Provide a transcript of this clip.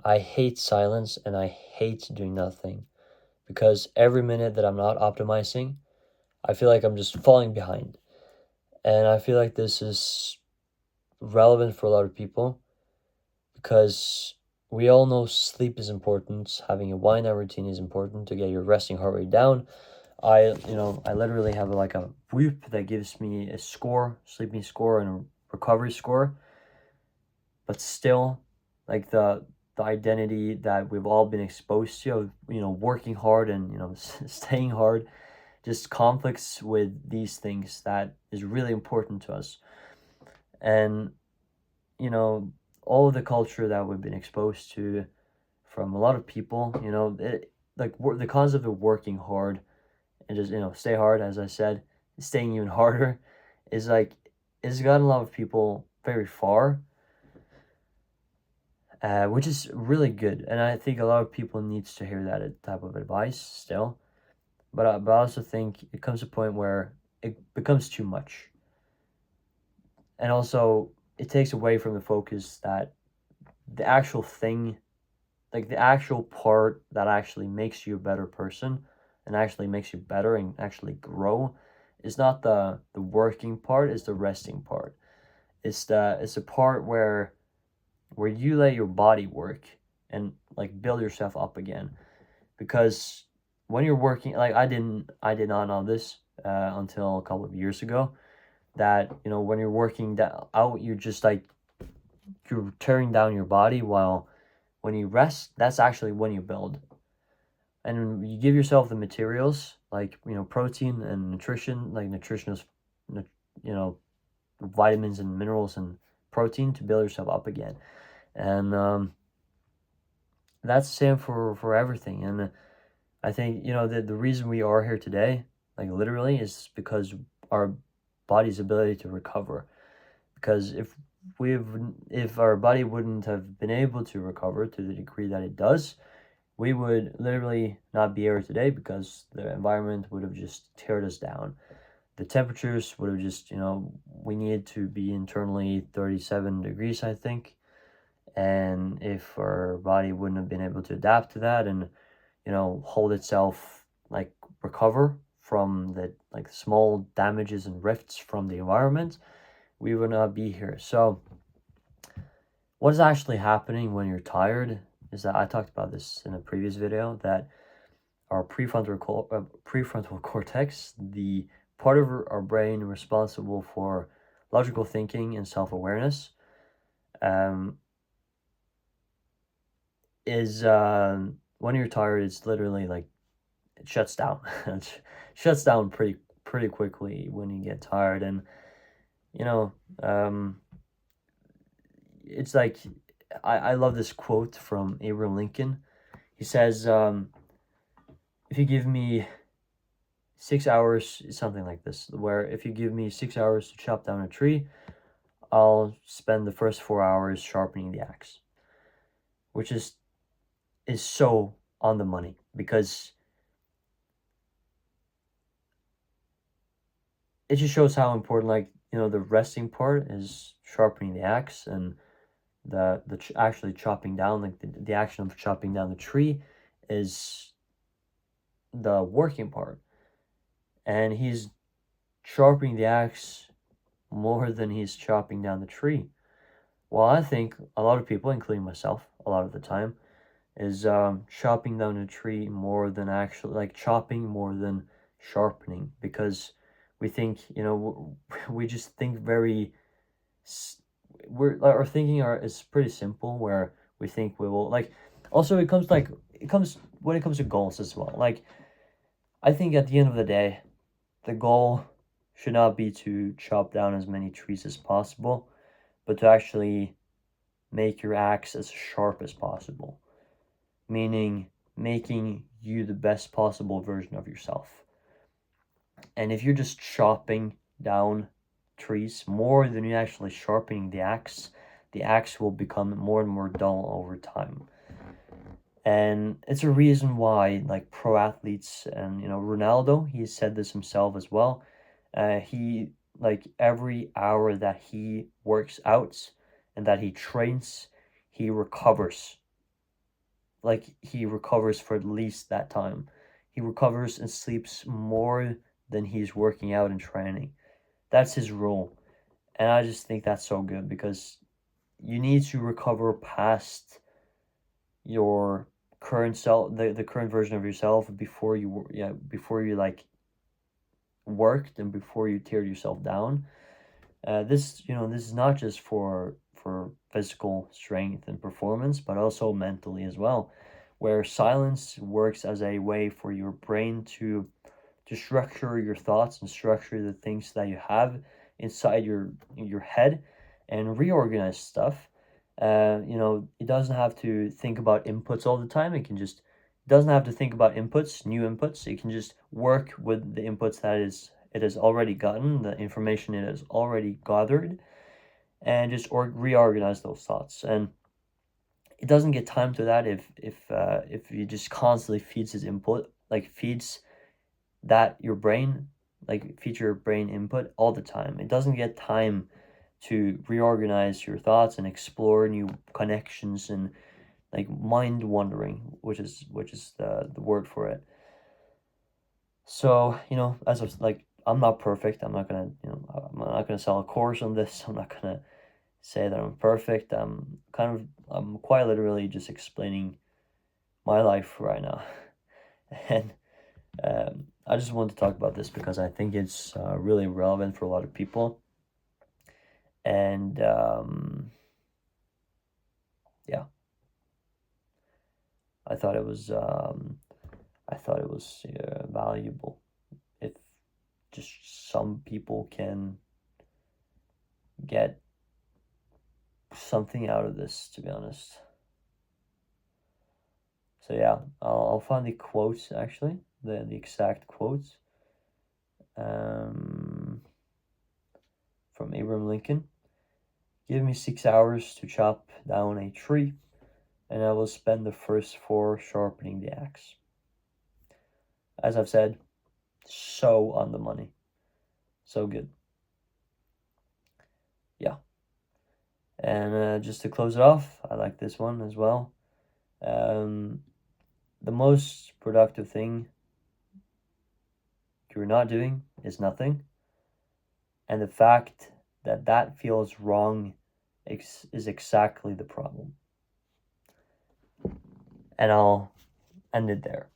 I hate silence and I hate doing nothing because every minute that I'm not optimizing, I feel like I'm just falling behind. And I feel like this is relevant for a lot of people because we all know sleep is important. Having a wind down routine is important to get your resting heart rate down. I literally have like a Whoop that gives me a score, sleeping score and a recovery score. But still, like the identity that we've all been exposed to of, working hard and, staying hard just conflicts with these things that is really important to us. And, you know, all of the culture that we've been exposed to from a lot of people, the concept of working hard and just, stay hard, as I said, staying even harder is like, it's gotten a lot of people very far, which is really good. And I think a lot of people needs to hear that type of advice still. But I also think it comes to a point where it becomes too much. And also, it takes away from the focus that the actual thing, like the actual part that actually makes you a better person and actually makes you better and actually grow, is not the working part, it's the resting part. It's the part where you let your body work and like build yourself up again. Because when you're working, like I did not know this until a couple of years ago, that when you're working that out, you're just like you're tearing down your body, while when you rest, that's actually when you build. And you give yourself the materials like protein and nutrition, like nutritionals, you know vitamins and minerals and protein to build yourself up again. And that's the same for everything. And I think the reason we are here today, like literally, is because our body's ability to recover. Because we've if our body wouldn't have been able to recover to the degree that it does, we would literally not be here today, because the environment would have just teared us down. The temperatures would have just, we needed to be internally 37 degrees, I think. And if our body wouldn't have been able to adapt to that and, hold itself, like recover from the like small damages and rifts from the environment, we would not be here. So what is actually happening when you're tired is that I talked about this in a previous video, that our prefrontal cortex, the part of our brain responsible for logical thinking and self-awareness, um, is when you're tired, it's literally like it shuts down. It shuts down pretty quickly when you get tired. And you know um, it's like I love this quote from Abraham Lincoln. He says, if you give me 6 hours, something like this, where if you give me 6 hours to chop down a tree, I'll spend the first 4 hours sharpening the axe. Which is so on the money, because it just shows how important, like, the resting part is sharpening the axe, and actually chopping down, like the action of chopping down the tree is the working part. And he's sharpening the axe more than he's chopping down the tree. Well, I think a lot of people, including myself, a lot of the time, is chopping down a tree more than actually, like, chopping more than sharpening, because we think, we just think very, our thinking is pretty simple, where we think we will, like, also it comes when it comes to goals as well. Like, I think at the end of the day, the goal should not be to chop down as many trees as possible, but to actually make your axe as sharp as possible, meaning making you the best possible version of yourself. And if you're just chopping down trees more than you're actually sharpening the axe will become more and more dull over time. And it's a reason why, like, pro athletes, and Ronaldo, he said this himself as well. He, like, every hour that he works out and that he trains, he recovers like he recovers for at least that time. He recovers and sleeps more than he's working out and training. That's his rule. And I just think that's so good because you need to recover past your current self, the current version of yourself before before you like worked and before you teared yourself down. This is not just for physical strength and performance, but also mentally as well, where silence works as a way for your brain to structure your thoughts and structure the things that you have inside your head and reorganize stuff. It doesn't have to think about inputs all the time. It doesn't have to think about inputs, new inputs. It can just work with the inputs it has already gotten, the information it has already gathered, and just reorganize those thoughts. And it doesn't get time to that if you just constantly feeds his input, like feeds that your brain, like feed your brain input all the time. It doesn't get time to reorganize your thoughts and explore new connections and like mind wandering, which is the word for it. So, as I was like, I'm not perfect. I'm not gonna sell a course on this. I'm not gonna say that I'm perfect. I'm quite literally just explaining my life right now. And I just wanted to talk about this because I think it's really relevant for a lot of people. And yeah, I thought it was valuable if just some people can get something out of this, to be honest. So yeah, I'll find the quotes actually, the exact quotes from Abraham Lincoln. Give me 6 hours to chop down a tree, and I will spend the first 4 sharpening the axe. As I've said, so on the money. So good. Yeah. And just to close it off, I like this one as well. The most productive thing you're not doing is nothing. And the fact that that feels wrong is exactly the problem. And I'll end it there.